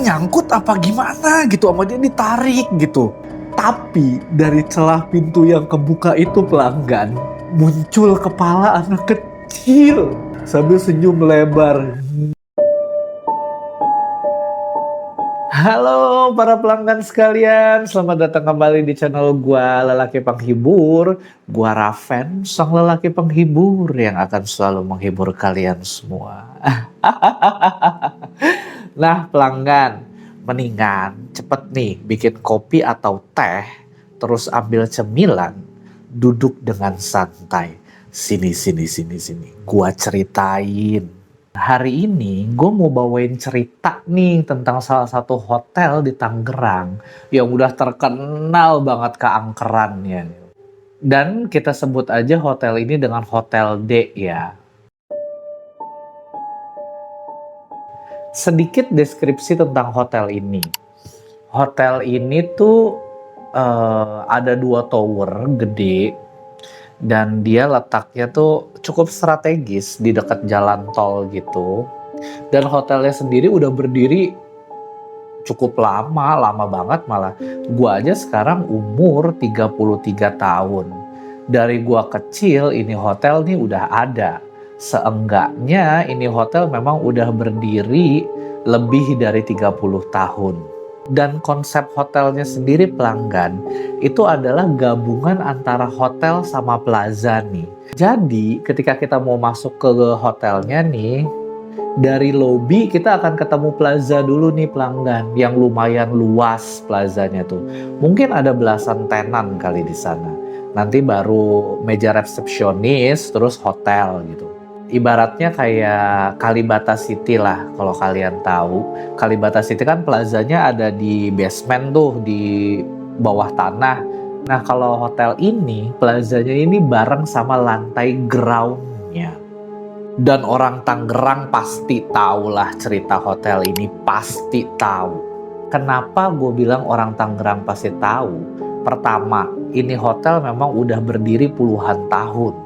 nyangkut apa gimana gitu sama dia, ditarik gitu. Tapi dari celah pintu yang kebuka itu pelanggan, muncul kepala anak kecil sambil senyum lebar. Halo para pelanggan sekalian, selamat datang kembali di channel gua Lelaki Penghibur. Gua Raven, sang lelaki penghibur yang akan selalu menghibur kalian semua. Nah pelanggan, mendingan cepet nih bikin kopi atau teh, terus ambil cemilan, duduk dengan santai. Sini, gua ceritain. Hari ini gue mau bawain cerita nih tentang salah satu hotel di Tangerang yang udah terkenal banget keangkerannya. Dan kita sebut aja hotel ini dengan Hotel D ya. Sedikit deskripsi tentang hotel ini. Hotel ini tuh ada 2 tower gede. Dan dia letaknya tuh cukup strategis di dekat jalan tol gitu. Dan hotelnya sendiri udah berdiri cukup lama banget malah. Gua aja sekarang umur 33 tahun. Dari gua kecil ini hotel nih udah ada. Seenggaknya ini hotel memang udah berdiri lebih dari 30 tahun. Dan konsep hotelnya sendiri pelanggan itu adalah gabungan antara hotel sama plaza nih. Jadi ketika kita mau masuk ke hotelnya nih, dari lobi kita akan ketemu plaza dulu nih pelanggan, yang lumayan luas plazanya tuh. Mungkin ada belasan tenan kali di sana. Nanti baru meja resepsionis, terus hotel gitu. Ibaratnya kayak Kalibata City lah kalau kalian tahu. Kalibata City kan plazanya ada di basement tuh, di bawah tanah. Nah kalau hotel ini, plazanya ini bareng sama lantai groundnya. Dan orang Tangerang pasti tahu lah cerita hotel ini, pasti tahu. Kenapa gue bilang orang Tangerang pasti tahu? Pertama, ini hotel memang udah berdiri puluhan tahun.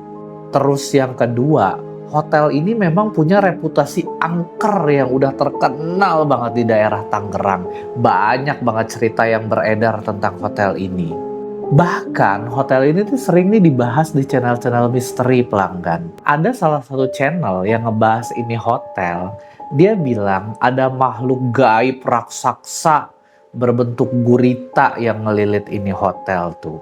Terus yang kedua, hotel ini memang punya reputasi angker yang udah terkenal banget di daerah Tangerang. Banyak banget cerita yang beredar tentang hotel ini. Bahkan hotel ini tuh sering nih dibahas di channel-channel misteri pelanggan. Ada salah satu channel yang ngebahas ini hotel. Dia bilang ada makhluk gaib raksasa berbentuk gurita yang ngelilit ini hotel tuh.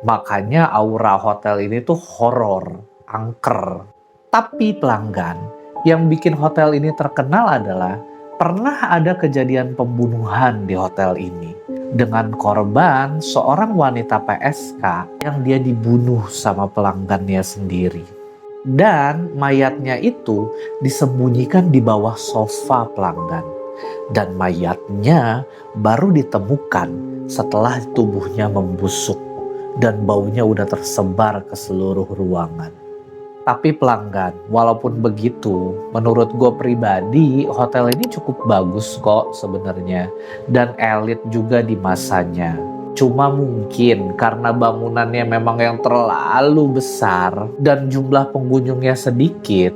Makanya aura hotel ini tuh horor, angker. Tapi pelanggan, yang bikin hotel ini terkenal adalah pernah ada kejadian pembunuhan di hotel ini. Dengan korban seorang wanita PSK yang dia dibunuh sama pelanggannya sendiri. Dan mayatnya itu disembunyikan di bawah sofa pelanggan. Dan mayatnya baru ditemukan setelah tubuhnya membusuk dan baunya udah tersebar ke seluruh ruangan. Tapi pelanggan, walaupun begitu, menurut gue pribadi, hotel ini cukup bagus kok sebenarnya. Dan elit juga di masanya. Cuma mungkin karena bangunannya memang yang terlalu besar dan jumlah pengunjungnya sedikit,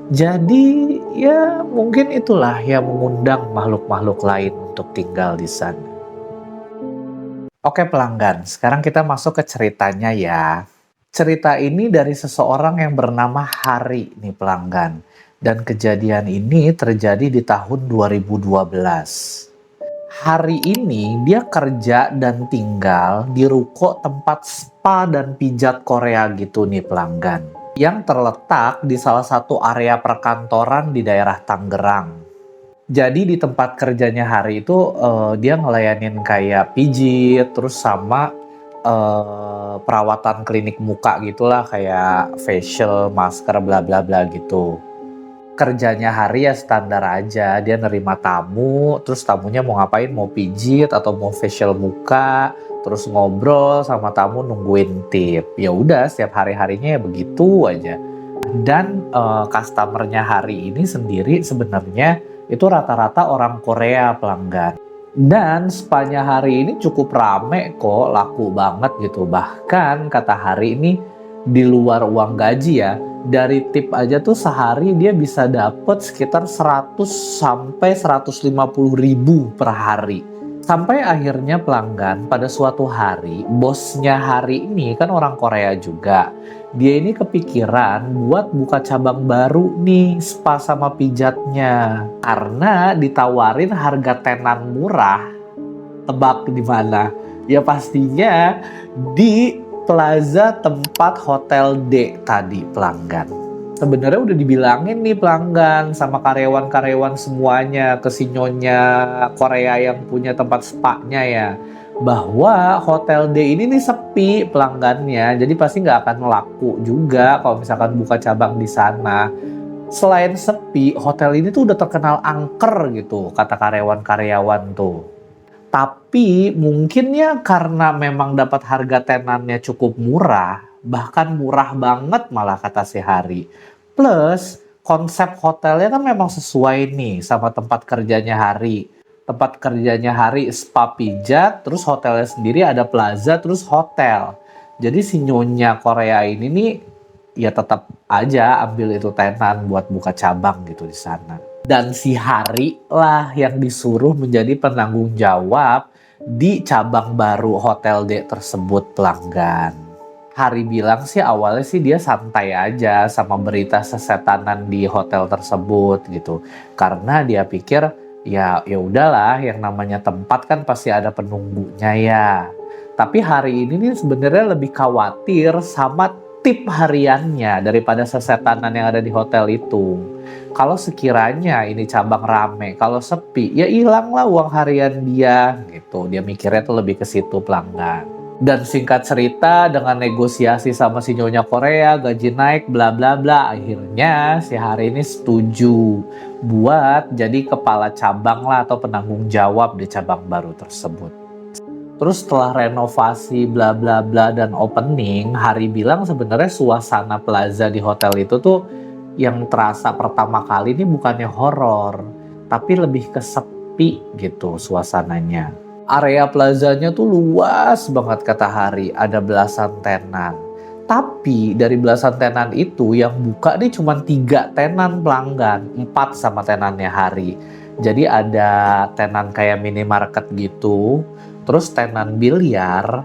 jadi ya mungkin itulah yang mengundang makhluk-makhluk lain untuk tinggal di sana. Oke pelanggan, sekarang kita masuk ke ceritanya ya. Cerita ini dari seseorang yang bernama Hari nih pelanggan. Dan kejadian ini terjadi di tahun 2012. Hari ini dia kerja dan tinggal di ruko tempat spa dan pijat Korea gitu nih pelanggan. Yang terletak di salah satu area perkantoran di daerah Tangerang. Jadi di tempat kerjanya Hari itu dia ngelayanin kayak pijit terus sama perawatan klinik muka gitulah, kayak facial, masker, bla bla bla gitu. Kerjanya Hari ya standar aja, dia nerima tamu, terus tamunya mau ngapain, mau pijit atau mau facial muka, terus ngobrol sama tamu nungguin tip. Ya udah setiap hari-harinya ya begitu aja. Dan customernya Hari ini sendiri sebenarnya itu rata-rata orang Korea pelanggan. Dan spanya Hari ini cukup rame kok, laku banget gitu. Bahkan kata Hari ini di luar uang gaji ya, Dari tip aja tuh sehari dia bisa dapet sekitar 100 sampai 150 ribu per hari. Sampai akhirnya pelanggan pada suatu hari, bosnya hari ini kan orang Korea juga. Dia ini kepikiran buat buka cabang baru nih, spa sama pijatnya. Karena ditawarin harga tenan murah. Tebak di mana? Ya pastinya di plaza tempat Hotel D tadi pelanggan. Sebenarnya udah dibilangin nih pelanggan sama karyawan-karyawan semuanya ke si nyonya Korea yang punya tempat spa-nya ya, bahwa Hotel D ini nih sepi pelanggannya, jadi pasti nggak akan laku juga kalau misalkan buka cabang di sana. Selain sepi, hotel ini tuh udah terkenal angker gitu, kata karyawan-karyawan tuh. Tapi mungkin ya karena memang dapat harga tenannya cukup murah, bahkan murah banget malah kata si Hari. Plus konsep hotelnya kan memang sesuai nih sama tempat kerjanya Hari. Tempat kerjanya Hari spa pijat, terus hotelnya sendiri ada plaza, terus hotel. Jadi si nyonya Korea ini nih ya tetap aja ambil itu tenan buat buka cabang gitu di sana. Dan si Hari lah yang disuruh menjadi penanggung jawab di cabang baru Hotel D tersebut pelanggan. Hari bilang sih awalnya sih dia santai aja sama berita sesetanan di hotel tersebut gitu. Karena dia pikir ya udahlah yang namanya tempat kan pasti ada penunggunya ya. Tapi hari ini nih sebenarnya lebih khawatir sama tip hariannya daripada sesetanan yang ada di hotel itu. Kalau sekiranya ini cabang rame, kalau sepi, ya hilanglah uang harian dia gitu. Dia mikirnya tuh lebih ke situ pelanggan. Dan singkat cerita dengan negosiasi sama si nyonya Korea, gaji naik, bla bla bla. Akhirnya si Hari ini setuju buat jadi kepala cabang lah atau penanggung jawab di cabang baru tersebut. Terus setelah renovasi bla bla bla dan opening, Hari bilang sebenarnya suasana plaza di hotel itu tuh yang terasa pertama kali ini bukannya horor, tapi lebih ke sepi gitu suasananya. Area plazanya tuh luas banget kata Hari, ada belasan tenan. Tapi dari belasan tenan itu yang buka nih cuma 3 tenan pelanggan, 4 sama tenannya Hari. Jadi ada tenan kayak minimarket gitu, terus tenan biliar,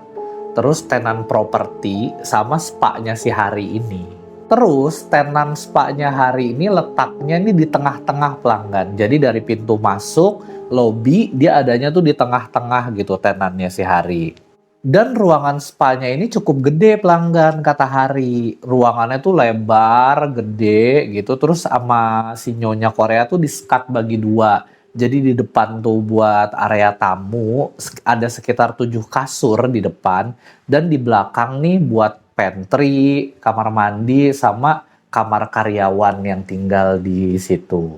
terus tenan properti, sama spa-nya si Hari ini. Terus tenan spa-nya Hari ini letaknya nih di tengah-tengah pelanggan. Jadi dari pintu masuk, lobby, dia adanya tuh di tengah-tengah gitu tenannya si Hari. Dan ruangan spa-nya ini cukup gede pelanggan kata Hari. Ruangannya tuh lebar, gede gitu. Terus sama si nyonya Korea tuh di-skat bagi 2. Jadi di depan tuh buat area tamu ada sekitar 7 kasur di depan. Dan di belakang nih buat pantry, kamar mandi, sama kamar karyawan yang tinggal di situ.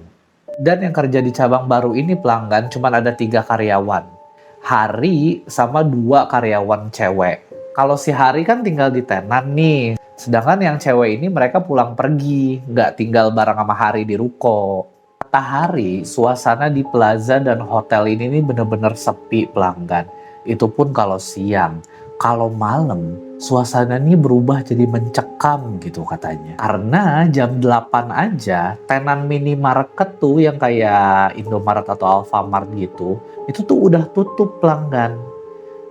Dan yang kerja di cabang baru ini pelanggan cuma ada 3 karyawan. Hari sama 2 karyawan cewek. Kalau si Hari kan tinggal di tenan nih. Sedangkan yang cewek ini mereka pulang pergi, nggak tinggal bareng sama Hari di ruko. Kata Hari, suasana di plaza dan hotel ini nih bener-bener sepi pelanggan. Itu pun kalau siang. Kalau malam, suasana ini berubah jadi mencekam gitu katanya. Karena jam 8 aja, tenan minimarket tuh yang kayak Indomaret atau Alfamart gitu, itu tuh udah tutup pelanggan.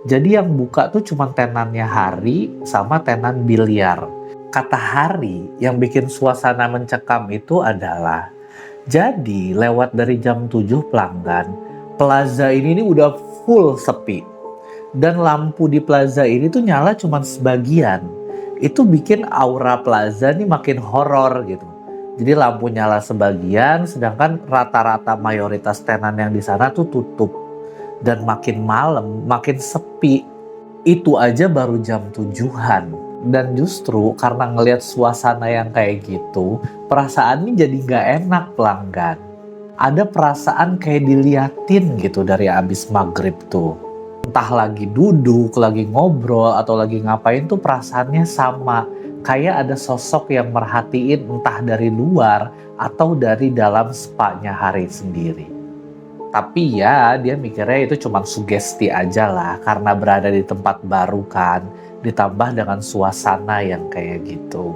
Jadi yang buka tuh cuma tenannya Hari sama tenan biliar. Kata Hari, yang bikin suasana mencekam itu adalah, jadi lewat dari jam 7 pelanggan, plaza ini nih udah full sepi. Dan lampu di plaza ini tuh nyala cuma sebagian. Itu bikin aura plaza nih makin horor gitu. Jadi lampu nyala sebagian, sedangkan rata-rata mayoritas tenan yang di sana tuh tutup. Dan makin malam, makin sepi. Itu aja baru jam 7-an. Dan justru karena ngelihat suasana yang kayak gitu, perasaannya jadi gak enak pelanggan. Ada perasaan kayak diliatin gitu dari abis maghrib tuh. Entah lagi duduk, lagi ngobrol, atau lagi ngapain tuh perasaannya sama. Kayak ada sosok yang merhatiin entah dari luar atau dari dalam spa-nya Hari sendiri. Tapi ya dia mikirnya itu cuma sugesti aja lah karena berada di tempat baru kan. Ditambah dengan suasana yang kayak gitu.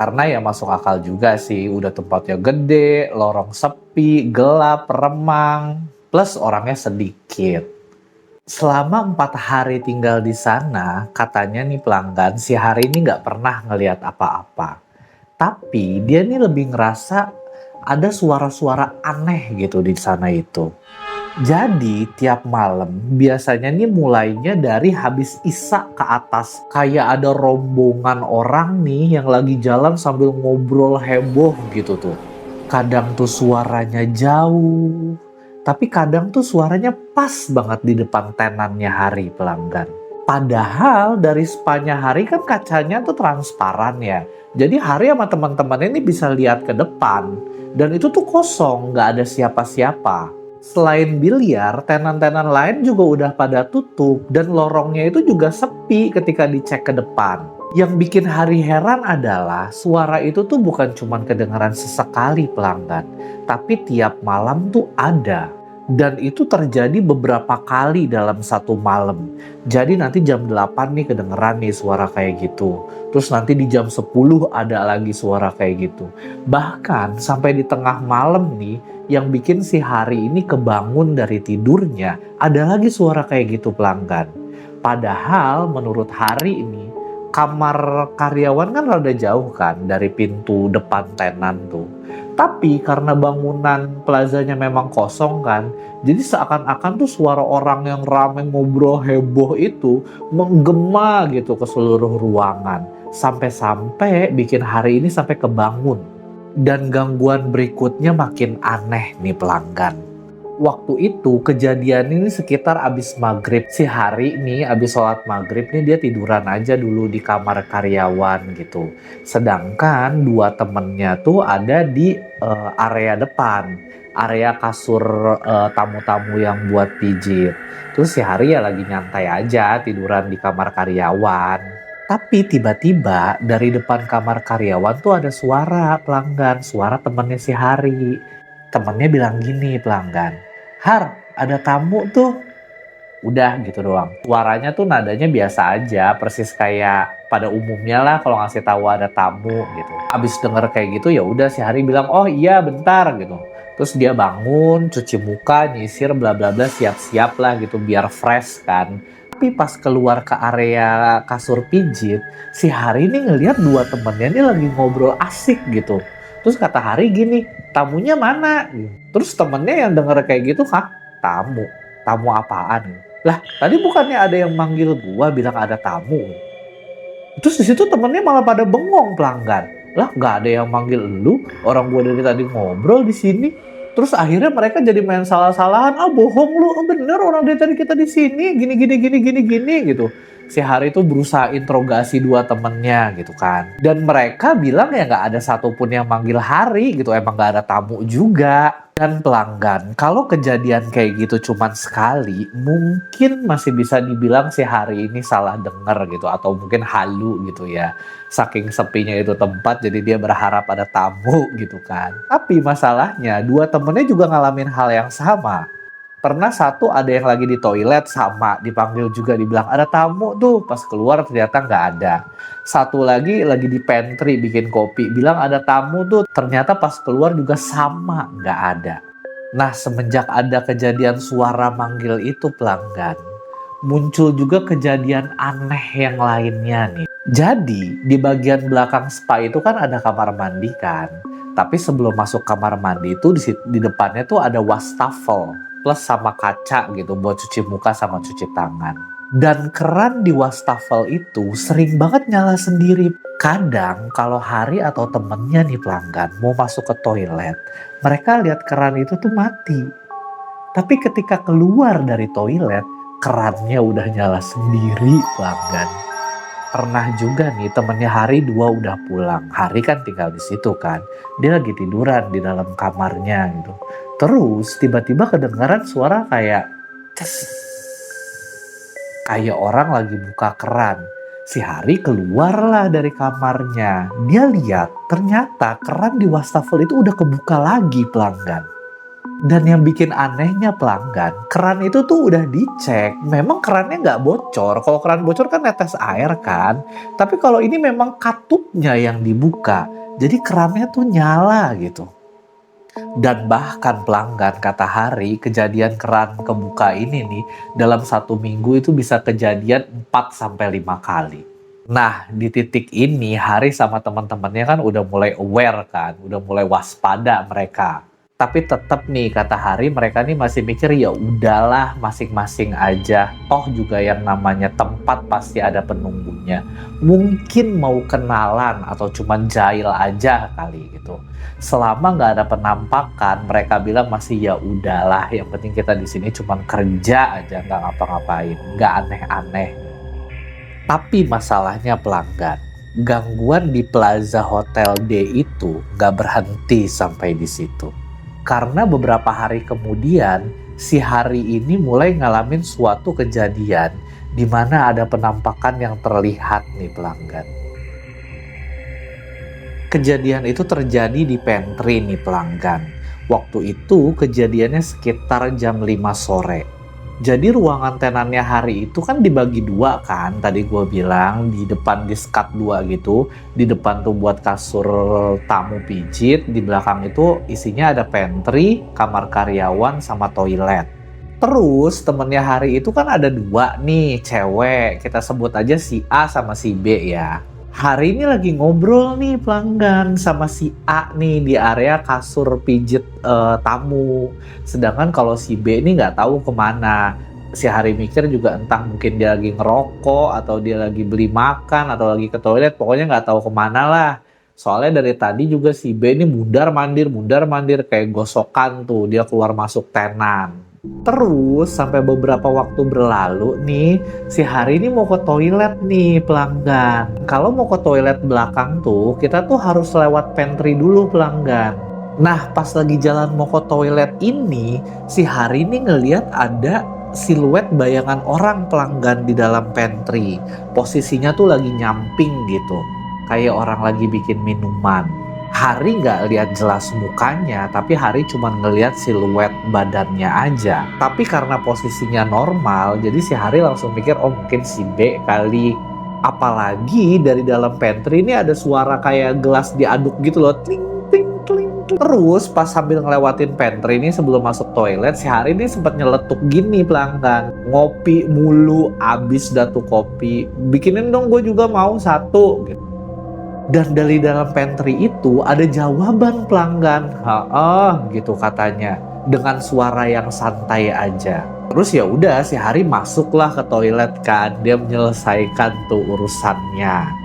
Karena ya masuk akal juga sih, udah tempatnya gede, lorong sepi, gelap, remang, plus orangnya sedikit. Selama 4 hari tinggal di sana, katanya nih pelanggan si Hari ini nggak pernah ngelihat apa-apa. Tapi dia nih lebih ngerasa ada suara-suara aneh gitu di sana itu. Jadi tiap malam biasanya nih mulainya dari habis isya ke atas. Kayak ada rombongan orang nih yang lagi jalan sambil ngobrol heboh gitu tuh. Kadang tuh suaranya jauh, tapi kadang tuh suaranya pas banget di depan tenannya Hari pelanggan. Padahal dari spanya Hari kan kacanya tuh transparan ya. Jadi Hari sama teman-temannya ini bisa lihat ke depan. Dan itu tuh kosong, nggak ada siapa-siapa. Selain biliar, tenan-tenan lain juga udah pada tutup dan lorongnya itu juga sepi ketika dicek ke depan. Yang bikin Hari heran adalah suara itu tuh bukan cuma kedengaran sesekali pelanggan, tapi tiap malam tuh ada. Dan itu terjadi beberapa kali dalam satu malam. Jadi nanti jam 8 nih kedengeran nih suara kayak gitu. Terus nanti di jam 10 ada lagi suara kayak gitu. Bahkan sampai di tengah malam nih, yang bikin si Hari ini kebangun dari tidurnya, ada lagi suara kayak gitu pelanggan. Padahal menurut Hari ini, kamar karyawan kan rada jauh kan dari pintu depan tenan tuh. Tapi karena bangunan plazanya memang kosong kan, jadi seakan-akan tuh suara orang yang rame ngobrol heboh itu menggema gitu ke seluruh ruangan. Sampai-sampai bikin Hari ini sampai kebangun. Dan gangguan berikutnya makin aneh nih pelanggan. Waktu itu kejadian ini sekitar abis maghrib. Si Hari nih abis sholat maghrib nih dia tiduran aja dulu di kamar karyawan gitu. Sedangkan 2 temennya tuh ada di area depan. Area kasur tamu-tamu yang buat pijit. Terus si Hari ya lagi nyantai aja tiduran di kamar karyawan. Tapi tiba-tiba dari depan kamar karyawan tuh ada suara pelanggan, suara temennya si Hari. Temennya bilang gini pelanggan, Har, ada tamu tuh. Udah gitu doang. Suaranya tuh nadanya biasa aja, persis kayak pada umumnya lah kalau ngasih tahu ada tamu gitu. Abis denger kayak gitu ya udah si Hari bilang, oh iya bentar gitu. Terus dia bangun, cuci muka, nyisir, bla bla bla, siap-siap lah gitu biar fresh kan. Tapi pas keluar ke area kasur pijit, si Hari ini ngelihat 2 temennya ini lagi ngobrol asik gitu. Terus kata Hari gini, tamunya mana? Terus temennya yang denger kayak gitu, hah? Tamu? Tamu apaan? Lah, tadi bukannya ada yang manggil gua bilang ada tamu? Terus di situ temennya malah pada bengong pelanggan. Lah, nggak ada yang manggil lu? Orang gua dari tadi ngobrol di sini. Terus akhirnya mereka jadi main salah-salahan. Ah bohong lu, oh, bener orang dari tadi kita di sini. Gini gitu. Si Hari itu berusaha interogasi 2 temennya gitu kan. Dan mereka bilang ya nggak ada satupun yang manggil Hari gitu. Emang nggak ada tamu juga. Dan pelanggan, kalau kejadian kayak gitu cuman sekali, mungkin masih bisa dibilang si Hari ini salah denger gitu. Atau mungkin halu gitu ya. Saking sepinya itu tempat jadi dia berharap ada tamu gitu kan. Tapi masalahnya 2 temennya juga ngalamin hal yang sama. Pernah satu ada yang lagi di toilet sama dipanggil juga dibilang ada tamu tuh, pas keluar ternyata nggak ada. Satu lagi di pantry bikin kopi bilang ada tamu tuh, ternyata pas keluar juga sama nggak ada. Nah semenjak ada kejadian suara manggil itu pelanggan, muncul juga kejadian aneh yang lainnya nih. Jadi di bagian belakang spa itu kan ada kamar mandi kan. Tapi sebelum masuk kamar mandi itu di depannya tuh ada wastafel plus sama kaca gitu buat cuci muka sama cuci tangan. Dan keran di wastafel itu sering banget nyala sendiri. Kadang kalau Hari atau temennya nih pelanggan mau masuk ke toilet, mereka lihat keran itu tuh mati. Tapi ketika keluar dari toilet, kerannya udah nyala sendiri pelanggan. Pernah juga nih temennya Hari 2 udah pulang. Hari kan tinggal di situ kan. Dia lagi tiduran di dalam kamarnya gitu. Terus tiba-tiba kedengaran suara kayak ces. Kayak orang lagi buka keran. Si Hari keluarlah dari kamarnya. Dia lihat ternyata keran di wastafel itu udah kebuka lagi pelanggan. Dan yang bikin anehnya pelanggan, keran itu tuh udah dicek, memang kerannya nggak bocor. Kalau keran bocor kan netes air kan. Tapi kalau ini memang katupnya yang dibuka, jadi kerannya tuh nyala gitu. Dan bahkan pelanggan kata Hari, kejadian keran kebuka ini nih dalam 1 minggu itu bisa kejadian 4-5 kali. Nah, di titik ini Hari sama teman-temannya kan udah mulai aware kan, udah mulai waspada mereka. Tapi tetap nih kata Hari, mereka nih masih mikir ya udahlah masing-masing aja. Toh juga yang namanya tempat pasti ada penunggunya. Mungkin mau kenalan atau cuman jahil aja kali gitu. Selama nggak ada penampakan, mereka bilang masih ya udahlah. Yang penting kita di sini cuman kerja aja, nggak ngapa-ngapain, nggak aneh-aneh. Tapi masalahnya pelanggan, gangguan di Plaza Hotel D itu nggak berhenti sampai di situ. Karena beberapa hari kemudian, si Hari ini mulai ngalamin suatu kejadian di mana ada penampakan yang terlihat nih pelanggan. Kejadian itu terjadi di pantry nih pelanggan. Waktu itu kejadiannya sekitar jam 5 sore. Jadi ruangan tenannya Hari itu kan dibagi dua kan, tadi gue bilang di depan di skat 2 gitu. Di depan tuh buat kasur tamu pijit, di belakang itu isinya ada pantry, kamar karyawan sama toilet. Terus temennya Hari itu kan ada 2 nih cewek, kita sebut aja si A sama si B ya. Hari ini lagi ngobrol nih pelanggan sama si A nih di area kasur pijit tamu. Sedangkan kalau si B ini nggak tahu kemana. Si Hari mikir juga entah mungkin dia lagi ngerokok atau dia lagi beli makan atau lagi ke toilet. Pokoknya nggak tahu kemana lah. Soalnya dari tadi juga si B ini mundar mandir kayak gosokan tuh. Dia keluar masuk tenan. Terus sampai beberapa waktu berlalu nih, si Hari ini mau ke toilet nih pelanggan. Kalau mau ke toilet belakang tuh, kita tuh harus lewat pantry dulu pelanggan. Nah pas lagi jalan mau ke toilet ini, si Hari ini ngeliat ada siluet bayangan orang pelanggan di dalam pantry. Posisinya tuh lagi nyamping gitu, kayak orang lagi bikin minuman. Hari nggak lihat jelas mukanya, tapi Hari cuma ngelihat siluet badannya aja. Tapi karena posisinya normal, jadi si Hari langsung mikir, oh mungkin si B kali. Apalagi dari dalam pantry ini ada suara kayak gelas diaduk gitu loh, tling tling tling. Terus pas sambil ngelewatin pantry ini sebelum masuk toilet, si Hari ini sempat nyeletuk gini pelanggan, ngopi mulu, abis dah tuh kopi, bikinin dong gue juga mau 1 gitu. Dan dari dalam pantry itu ada jawaban pelanggan, gitu katanya, dengan suara yang santai aja. Terus ya udah si Hari masuklah ke toilet kan, dia menyelesaikan tuh urusannya.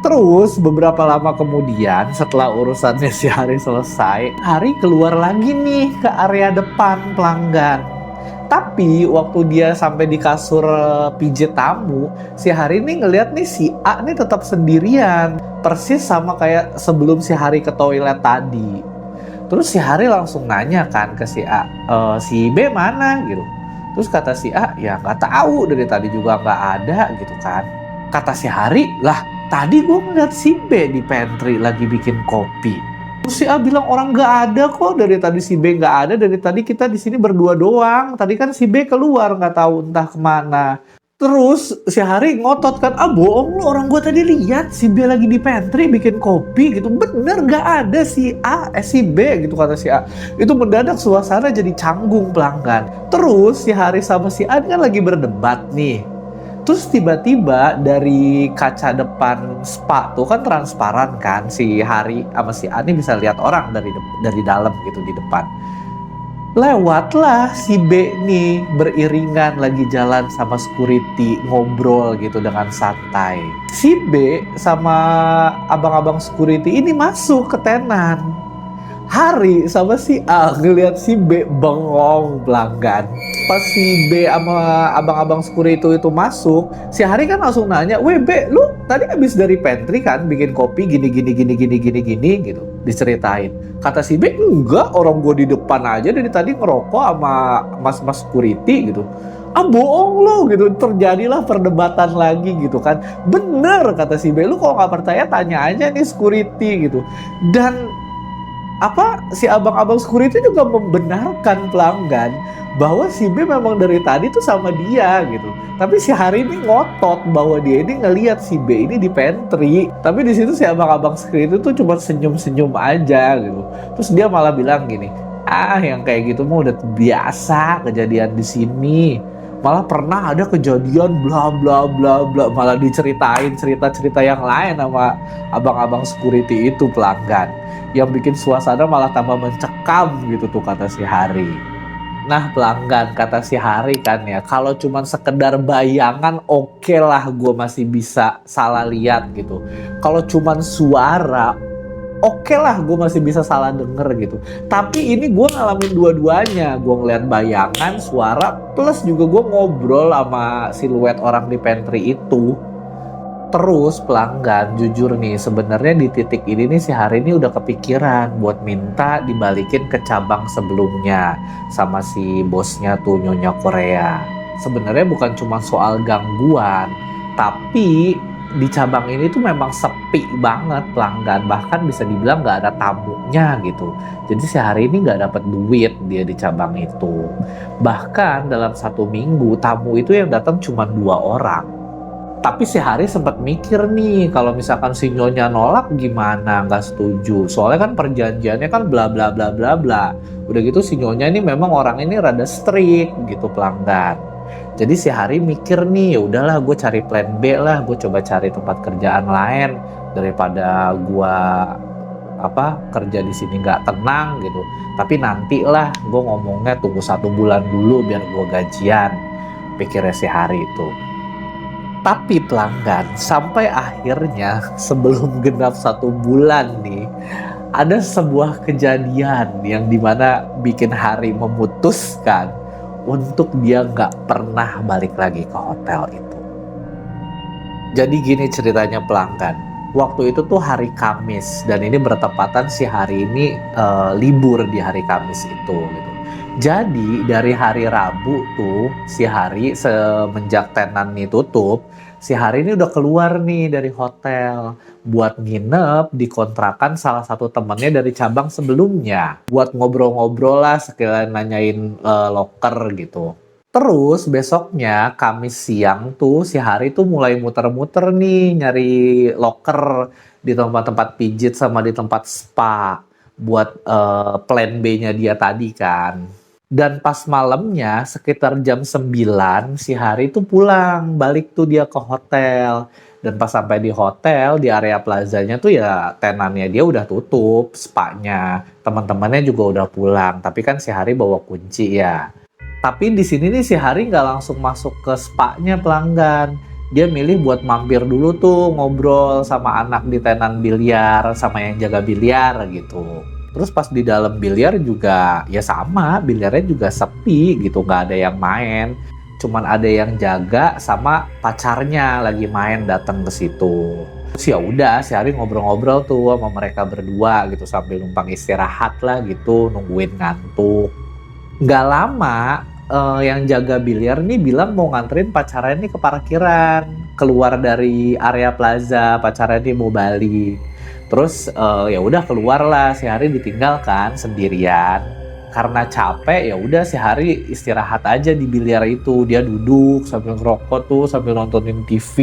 Terus beberapa lama kemudian setelah urusannya si Hari selesai, Hari keluar lagi nih ke area depan pelanggan. Tapi waktu dia sampai di kasur pijit tamu, si Hari ini ngeliat nih si A nih tetap sendirian. Persis sama kayak sebelum si Hari ke toilet tadi. Terus si Hari langsung nanya kan ke si A, si B mana gitu. Terus kata si A, ya nggak tahu, dari tadi juga nggak ada gitu kan. Kata si Hari, lah tadi gue ngeliat si B di pantry lagi bikin kopi. Terus si A bilang orang nggak ada kok, dari tadi si B nggak ada, dari tadi kita di sini berdua doang. Tadi kan si B keluar nggak tahu entah kemana. Terus si Hari ngotot kan, bohong lu, orang gue tadi lihat si B lagi di pantry bikin kopi gitu. Bener nggak ada si si B gitu kata si A. Itu mendadak suasana jadi canggung pelanggan. Terus si Hari sama si A kan lagi berdebat nih. Terus tiba-tiba dari kaca depan spa tuh kan transparan kan, si Hari sama si A ini bisa lihat orang dari dalam gitu di depan. Lewatlah si B nih beriringan lagi jalan sama security, ngobrol gitu dengan santai. Si B sama abang-abang security ini masuk ke tenan. Hari sama si A ngeliat si B bengong pelanggan. Pas si B sama abang-abang security itu masuk, si Hari kan langsung nanya, "Weh B, lu tadi habis dari pantry kan bikin kopi gini gitu." Diceritain. Kata si B, "Enggak, orang gue di depan aja dari tadi ngerokok sama mas-mas security gitu." Bohong lo gitu. Terjadilah perdebatan lagi gitu kan. Bener kata si B, "Lu kalau nggak percaya tanya aja nih security gitu." Dan si abang-abang security juga membenarkan pelanggan bahwa si B memang dari tadi tuh sama dia gitu. Tapi si Hari ini ngotot bahwa dia ini ngelihat si B ini di pantry. Tapi di situ si abang-abang security tuh cuma senyum-senyum aja gitu. Terus dia malah bilang gini, yang kayak gitu mah udah biasa kejadian di sini. Malah pernah ada kejadian bla bla bla bla, malah diceritain cerita-cerita yang lain sama abang-abang security itu pelanggan, yang bikin suasana malah tambah mencekam gitu tuh kata si Hari. Nah pelanggan, kata si Hari kan ya, kalau cuman sekedar bayangan oke lah gue masih bisa salah lihat gitu. Kalau cuman suara oke lah gue masih bisa salah denger gitu. Tapi ini gue ngalamin dua-duanya. Gue ngeliat bayangan, suara, plus juga gue ngobrol sama siluet orang di pantry itu. Terus pelanggan, jujur nih, sebenarnya di titik ini nih si Hari ini udah kepikiran buat minta dibalikin ke cabang sebelumnya sama si bosnya tuh, Nyonya Korea. Sebenarnya bukan cuma soal gangguan, tapi di cabang ini tuh memang sepi banget pelanggan, bahkan bisa dibilang nggak ada tamunya gitu. Jadi si Hari ini nggak dapat duit dia di cabang itu. Bahkan dalam 1 minggu tamu itu yang datang cuma 2 orang. Tapi si Hari sempat mikir nih, kalau misalkan si Nyonya nolak gimana, nggak setuju. Soalnya kan perjanjiannya kan bla bla bla bla bla. Udah gitu si Nyonya ini memang orang ini rada strict gitu pelanggan. Jadi si Hari mikir nih, ya udahlah gue cari plan B lah, gue coba cari tempat kerjaan lain daripada gue kerja di sini nggak tenang gitu. Tapi nantilah gue ngomongnya tunggu 1 bulan dulu biar gue gajian, pikirnya si Hari itu. Tapi pelanggan, sampai akhirnya sebelum genap 1 bulan nih, ada sebuah kejadian yang dimana bikin Hari memutuskan untuk dia nggak pernah balik lagi ke hotel itu. Jadi gini ceritanya pelanggan, waktu itu tuh hari Kamis, dan ini bertepatan si Hari ini libur di hari Kamis itu gitu. Jadi dari hari Rabu tuh si Hari semenjak tenan nih tutup, si Hari ini udah keluar nih dari hotel buat nginep di kontrakan salah satu temennya dari cabang sebelumnya. Buat ngobrol-ngobrol lah, sekalian nanyain loker gitu. Terus besoknya Kamis siang tuh si Hari tuh mulai muter-muter nih nyari loker di tempat-tempat pijit sama di tempat spa buat plan B-nya dia tadi kan. Dan pas malamnya sekitar jam 9 si Hari tuh pulang, balik tuh dia ke hotel. Dan pas sampai di hotel, di area plazanya tuh ya tenannya dia udah tutup, spanya. Teman-temannya juga udah pulang, tapi kan si Hari bawa kunci ya. Tapi di sini nih si Hari nggak langsung masuk ke spanya pelanggan. Dia milih buat mampir dulu tuh ngobrol sama anak di tenan biliar, sama yang jaga biliar gitu. Terus pas di dalam biliar juga ya sama, biliarnya juga sepi gitu, nggak ada yang main. Cuman ada yang jaga sama pacarnya lagi main datang ke situ. Terus ya udah si Hari ngobrol-ngobrol tuh sama mereka berdua gitu sambil numpang istirahat lah gitu, nungguin ngantuk. Nggak lama yang jaga biliar nih bilang mau nganterin pacarnya nih ke parkiran, keluar dari area plaza, pacarnya nih mau balik. Terus ya udah keluar lah, si Hari ditinggalkan sendirian. Karena capek ya udah si Hari istirahat aja di biliar itu. Dia duduk sambil ngerokok tuh, sambil nontonin TV.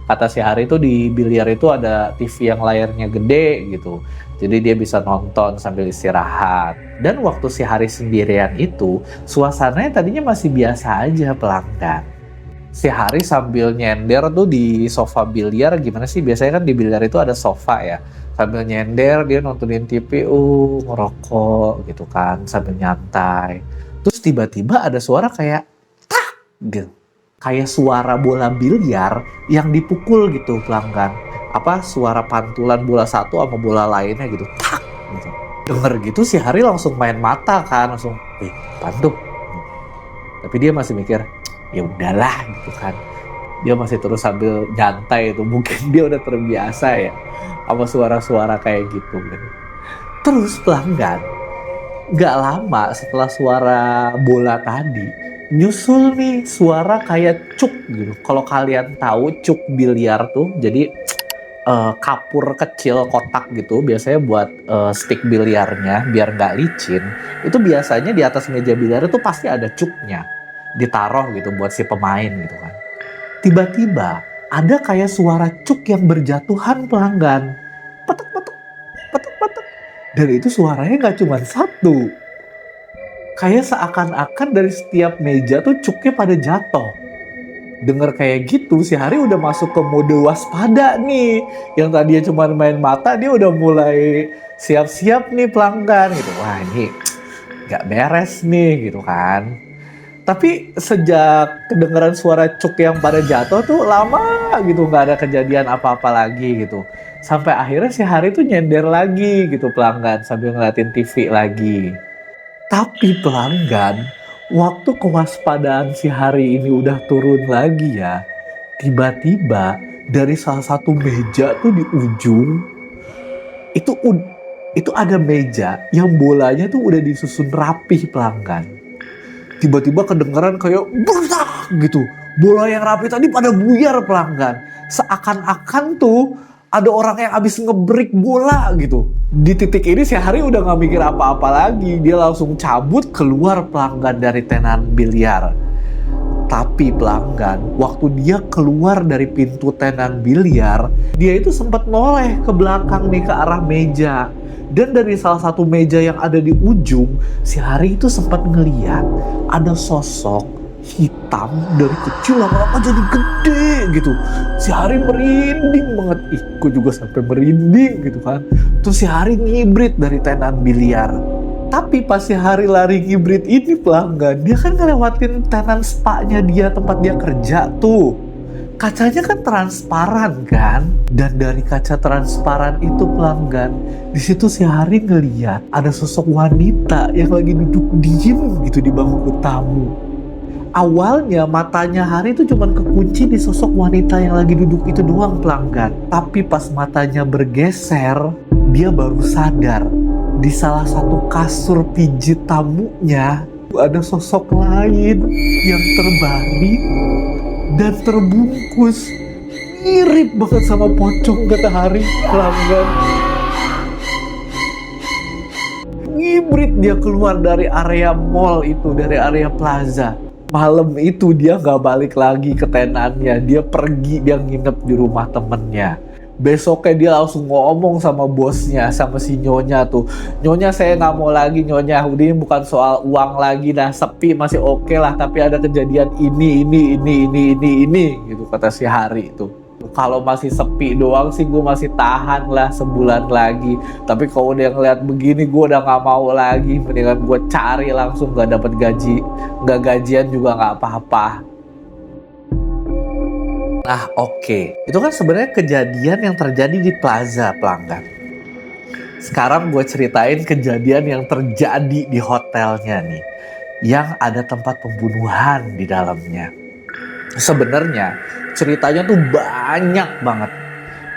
Kata si Hari tuh di biliar itu ada TV yang layarnya gede gitu. Jadi dia bisa nonton sambil istirahat. Dan waktu si Hari sendirian itu, suasananya tadinya masih biasa aja pelanggan. Si Hari sambil nyender tuh di sofa biliar, gimana sih biasanya kan di biliar itu ada sofa ya, sambil nyender dia nontonin TV, ngerokok gitu kan sambil nyantai. Terus tiba-tiba ada suara kayak tak gitu, kayak suara bola biliar yang dipukul gitu pelanggan. Suara pantulan bola satu sama bola lainnya gitu, tak gitu. Denger gitu si Hari langsung main mata kan, langsung pantup. Tapi dia masih mikir, ya udahlah gitu kan. Dia masih terus sambil nyantai itu, mungkin dia udah terbiasa ya sama suara-suara kayak gitu kan. Terus pelanggan, gak lama setelah suara bola tadi nyusul nih suara kayak cuk gitu. Kalau kalian tahu cuk biliar tuh, jadi kapur kecil kotak gitu, biasanya buat stick biliarnya biar nggak licin. Itu biasanya di atas meja biliar itu pasti ada cuknya ditaruh gitu buat si pemain gitu kan. Tiba-tiba ada kayak suara cuk yang berjatuhan pelanggan, petek petek petek petek, dan itu suaranya nggak cuma satu, kayak seakan-akan dari setiap meja tuh cuknya pada jatuh. Dengar kayak gitu, si Hari udah masuk ke mode waspada nih. Yang tadinya cuma main mata, dia udah mulai siap-siap nih pelanggan gitu. Wah ini gak beres nih gitu kan. Tapi sejak kedengeran suara cuk yang pada jatuh tuh lama gitu, gak ada kejadian apa-apa lagi gitu. Sampai akhirnya si Hari tuh nyender lagi gitu pelanggan sambil ngeliatin TV lagi. Tapi pelanggan, waktu kewaspadaan si Hari ini udah turun lagi ya, tiba-tiba dari salah satu meja tuh di ujung, itu itu ada meja yang bolanya tuh udah disusun rapih pelanggan. Tiba-tiba kedengeran kayak bertak gitu. Bola yang rapi tadi pada buyar pelanggan. Seakan-akan tuh ada orang yang abis ngebreak bola gitu. Di titik ini si Hari udah gak mikir apa-apa lagi. Dia langsung cabut keluar pelanggan dari tenan biliar. Tapi pelanggan, waktu dia keluar dari pintu tenan biliar, dia itu sempat noleh ke belakang nih ke arah meja. Dan dari salah satu meja yang ada di ujung, si Hari itu sempat ngeliat ada sosok hitam dari kecil lama-lama jadi gede gitu. Si Hari merinding banget. Ih, gue juga sampai merinding gitu kan. Terus si Hari ngibrit dari tenan biliar. Tapi pas si Hari lari ngibrit ini pelanggan, dia kan ngelewatin tenan spa-nya dia, tempat dia kerja tuh. Kacanya kan transparan kan, dan dari kaca transparan itu pelanggan, di situ si Hari ngeliat ada sosok wanita yang lagi duduk diem gitu di bangku tamu. Awalnya matanya Hari itu cuma kekunci di sosok wanita yang lagi duduk itu doang pelanggan. Tapi pas matanya bergeser, dia baru sadar di salah satu kasur pijit tamunya ada sosok lain yang terbaring dan terbungkus, mirip banget sama pocong kata Hari pelanggan. Ngibrit dia keluar dari area mall itu, dari area plaza. Malam itu dia gak balik lagi ke tenannya, dia pergi, dia nginep di rumah temennya. Besoknya dia langsung ngomong sama bosnya, sama si Nyonya tuh. Nyonya, saya nggak mau lagi Nyonya, udah ini bukan soal uang lagi, nah sepi masih oke lah, tapi ada kejadian ini gitu kata si Hari itu. Kalau masih sepi doang sih gue masih tahan lah sebulan lagi, tapi kalau udah ngeliat begini gue udah nggak mau lagi, mendingan gue cari langsung, gak dapet gaji, nggak gajian juga nggak apa-apa. Nah oke, itu kan sebenarnya kejadian yang terjadi di plaza pelanggan. Sekarang gue ceritain kejadian yang terjadi di hotelnya nih, yang ada tempat pembunuhan di dalamnya. Sebenarnya ceritanya tuh banyak banget,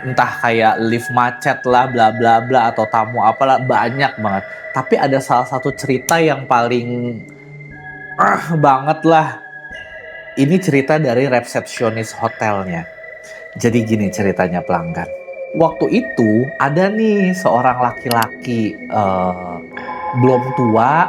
entah kayak lift macet lah, bla bla bla, atau tamu apalah, banyak banget. Tapi ada salah satu cerita yang paling banget lah. Ini cerita dari resepsionis hotelnya. Jadi gini ceritanya pelanggan. Waktu itu ada nih seorang laki-laki, belum tua,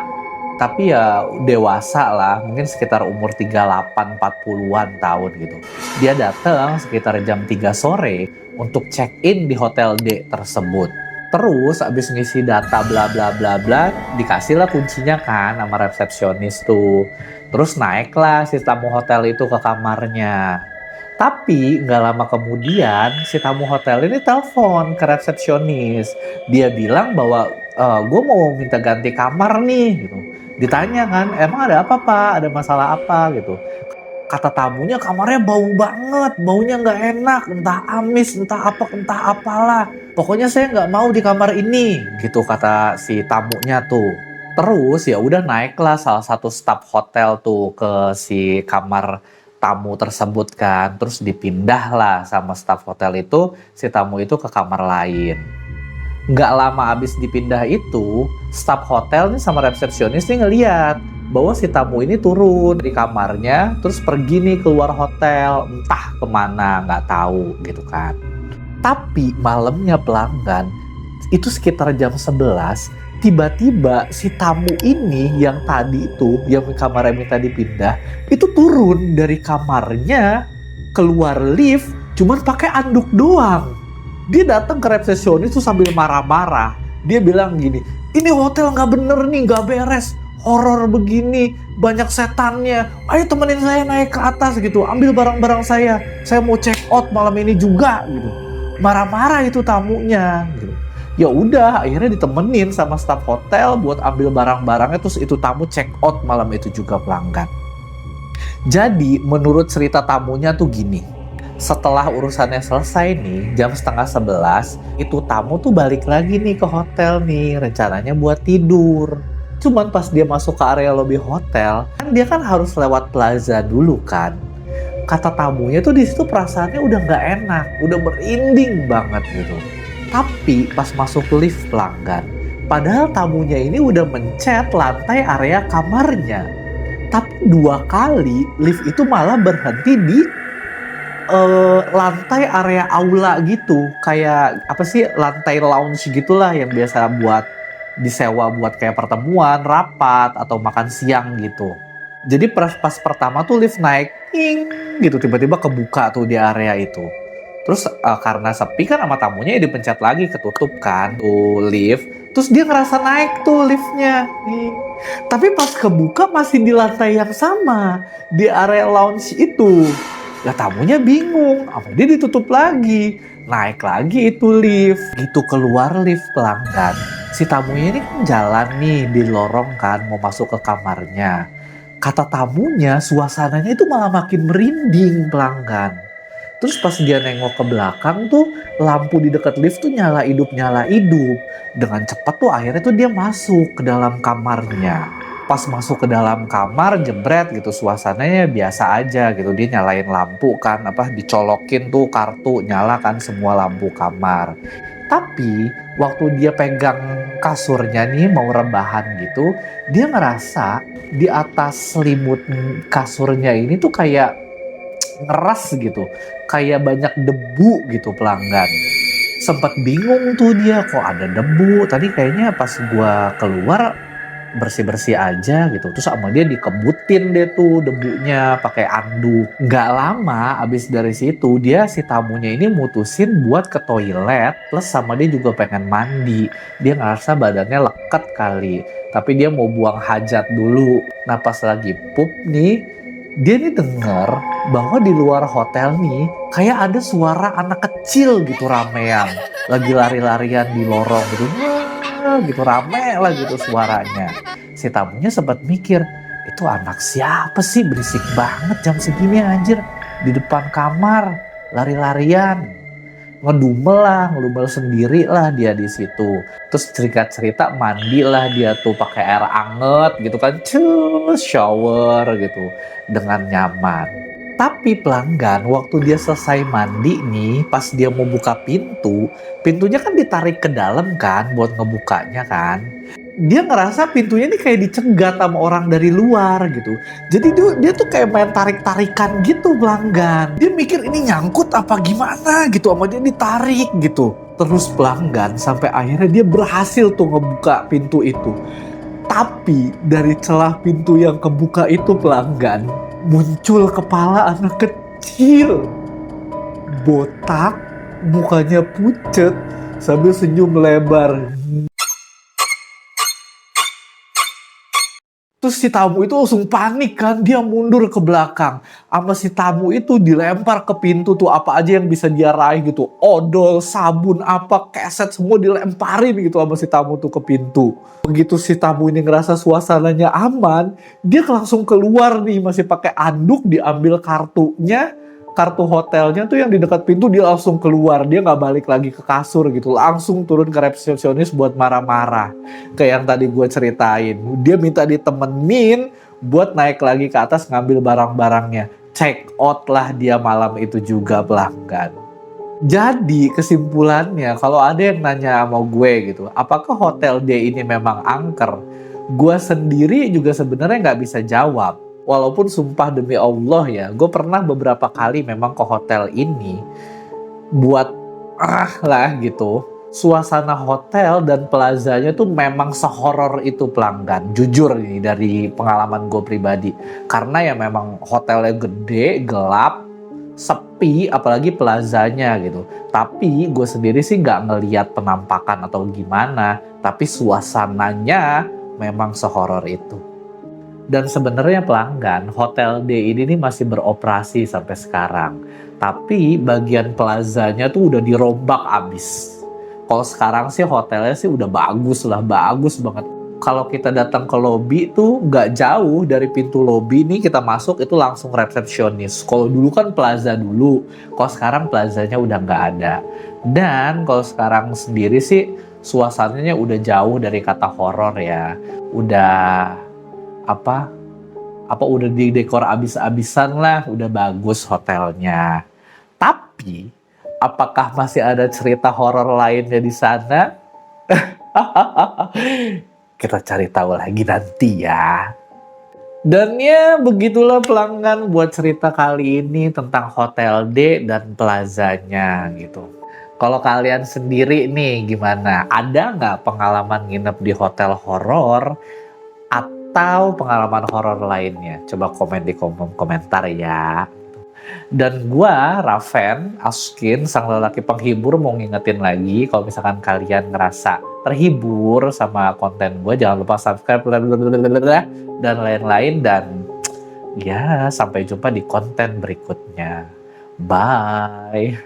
tapi ya dewasa lah, mungkin sekitar umur 38-40-an tahun gitu. Dia datang sekitar jam 3 sore untuk check-in di hotel D tersebut. Terus abis ngisi data bla bla bla bla, dikasihlah kuncinya kan sama resepsionis tuh. Terus naiklah si tamu hotel itu ke kamarnya. Tapi nggak lama kemudian si tamu hotel ini telepon ke resepsionis. Dia bilang bahwa gue mau minta ganti kamar nih gitu. Ditanya kan, emang ada apa Pak? Ada masalah apa gitu. Kata tamunya kamarnya bau banget, baunya nggak enak, entah amis, entah apalah. Pokoknya saya nggak mau di kamar ini, gitu kata si tamunya tuh. Terus ya udah naiklah salah satu staf hotel tuh ke si kamar tamu tersebut kan. Terus dipindahlah sama staf hotel itu, si tamu itu ke kamar lain. Nggak lama abis dipindah itu, staf hotel nih sama resepsionis nih ngeliat bahwa si tamu ini turun di kamarnya, terus pergi nih keluar hotel, entah kemana, nggak tahu gitu kan. Tapi malamnya pelanggan, itu sekitar jam 11, tiba-tiba si tamu ini yang tadi itu, yang kamarnya minta dipindah, itu turun dari kamarnya, keluar lift, cuman pakai anduk doang. Dia datang ke resepsionis tuh sambil marah-marah. Dia bilang gini, ini hotel nggak bener nih, nggak beres, horor begini, banyak setannya. Ayo temenin saya naik ke atas gitu, ambil barang-barang saya mau check out malam ini juga gitu. Marah-marah itu tamunya gitu. Ya udah, akhirnya ditemenin sama staf hotel buat ambil barang-barangnya, terus itu tamu check out malam itu juga pelanggan. Jadi menurut cerita tamunya tuh gini, setelah urusannya selesai nih, jam setengah 11, itu tamu tuh balik lagi nih ke hotel nih, rencananya buat tidur. Cuman pas dia masuk ke area lobi hotel, kan dia kan harus lewat plaza dulu kan. Kata tamunya tuh di situ perasaannya udah nggak enak, udah merinding banget gitu. Tapi pas masuk lift pelanggan, padahal tamunya ini udah mencet lantai area kamarnya. Tapi 2 kali lift itu malah berhenti di lantai area aula gitu. Kayak apa sih, lantai lounge gitulah yang biasa buat disewa buat kayak pertemuan, rapat, atau makan siang gitu. Jadi pas pertama tuh lift naik, ting, gitu, tiba-tiba kebuka tuh di area itu. Terus karena sepi kan sama tamunya, ya dipencet lagi, ketutup kan tuh lift. Terus dia ngerasa naik tuh liftnya. Tapi pas kebuka masih di lantai yang sama, di area lounge itu. Lah tamunya bingung, apa dia ditutup lagi. Naik lagi itu lift, gitu keluar lift pelanggan. Si tamunya ini kan jalan nih di lorong kan, mau masuk ke kamarnya. Kata tamunya, suasananya itu malah makin merinding pelanggan. Terus pas dia nengok ke belakang tuh, lampu di dekat lift tuh nyala hidup. Dengan cepat tuh akhirnya tuh dia masuk ke dalam kamarnya. Pas masuk ke dalam kamar, jebret gitu, suasananya biasa aja gitu. Dia nyalain lampu kan, dicolokin tuh kartu, nyala kan semua lampu kamar. Tapi waktu dia pegang kasurnya nih mau rebahan gitu, dia ngerasa di atas selimut kasurnya ini tuh kayak ngeras gitu, kayak banyak debu gitu pelanggan. Sempet bingung tuh dia, kok ada debu, tadi kayaknya pas gua keluar bersih-bersih aja gitu. Terus sama dia dikebutin deh tuh debunya pakai anduk. Nggak lama abis dari situ, si tamunya ini mutusin buat ke toilet, plus sama dia juga pengen mandi. Dia ngerasa badannya leket kali, tapi dia mau buang hajat dulu. Nah pas lagi pup nih, dia nih denger bahwa di luar hotel nih kayak ada suara anak kecil gitu ramean, lagi lari-larian di lorong gitu, rame lah gitu suaranya. Si tamunya sempat mikir, itu anak siapa sih, berisik banget jam segini anjir, di depan kamar lari-larian. Ngedumel sendiri lah dia di situ. Terus cerita mandi lah dia tuh pakai air anget gitu kan, shower gitu dengan nyaman. Tapi pelanggan, waktu dia selesai mandi nih, pas dia mau buka pintunya kan ditarik ke dalam kan buat ngebukanya kan. Dia ngerasa pintunya nih kayak dicegat sama orang dari luar gitu. Jadi dia tuh kayak main tarik-tarikan gitu pelanggan. Dia mikir ini nyangkut apa gimana gitu, sama dia ditarik gitu. Terus pelanggan sampai akhirnya dia berhasil tuh ngebuka pintu itu. Tapi dari celah pintu yang kebuka itu pelanggan, muncul kepala anak kecil. Botak, mukanya pucet, sambil senyum lebar. Terus si tamu itu langsung panik kan, dia mundur ke belakang. Sama si tamu itu dilempar ke pintu tuh apa aja yang bisa dia raih gitu. Odol, sabun, keset semua dilemparin gitu sama si tamu tuh ke pintu. Begitu si tamu ini ngerasa suasananya aman, dia langsung keluar nih masih pakai anduk, diambil kartunya. Kartu hotelnya tuh yang di dekat pintu, dia langsung keluar. Dia nggak balik lagi ke kasur gitu. Langsung turun ke resepsionis buat marah-marah. Kayak yang tadi gue ceritain. Dia minta ditemenin buat naik lagi ke atas ngambil barang-barangnya. Check out lah dia malam itu juga pelanggan. Jadi kesimpulannya, kalau ada yang nanya sama gue gitu, apakah hotel dia ini memang angker? Gue sendiri juga sebenarnya nggak bisa jawab. Walaupun sumpah demi Allah ya, gue pernah beberapa kali memang ke hotel ini buat lah gitu. Suasana hotel dan plazanya tuh memang sehoror itu pelanggan. Jujur ini dari pengalaman gue pribadi. Karena ya memang hotelnya gede, gelap, sepi, apalagi plazanya gitu. Tapi gue sendiri sih nggak ngeliat penampakan atau gimana. Tapi suasananya memang sehoror itu. Dan sebenarnya pelanggan, Hotel D ini nih masih beroperasi sampai sekarang. Tapi bagian plazanya tuh udah dirombak abis. Kalau sekarang sih hotelnya sih udah bagus lah, bagus banget. Kalau kita datang ke lobby tuh nggak jauh dari pintu lobby nih kita masuk itu langsung resepsionis. Kalau dulu kan plaza dulu, kalau sekarang plazanya udah nggak ada. Dan kalau sekarang sendiri sih suasananya udah jauh dari kata horor ya. Udah apa udah di dekor abis-abisan lah, udah bagus hotelnya. Tapi apakah masih ada cerita horor lainnya di sana? Kita cari tahu lagi nanti ya. Dan ya begitulah pelanggan buat cerita kali ini tentang Hotel D dan plazanya gitu. Kalau kalian sendiri nih gimana? Ada nggak pengalaman nginep di hotel horor atau pengalaman horor lainnya? Coba komen di kolom komentar ya. Dan gua, Raven, Askin, sang lelaki penghibur mau ngingetin lagi kalau misalkan kalian ngerasa terhibur sama konten gue, jangan lupa subscribe dan lain-lain, dan ya sampai jumpa di konten berikutnya. Bye.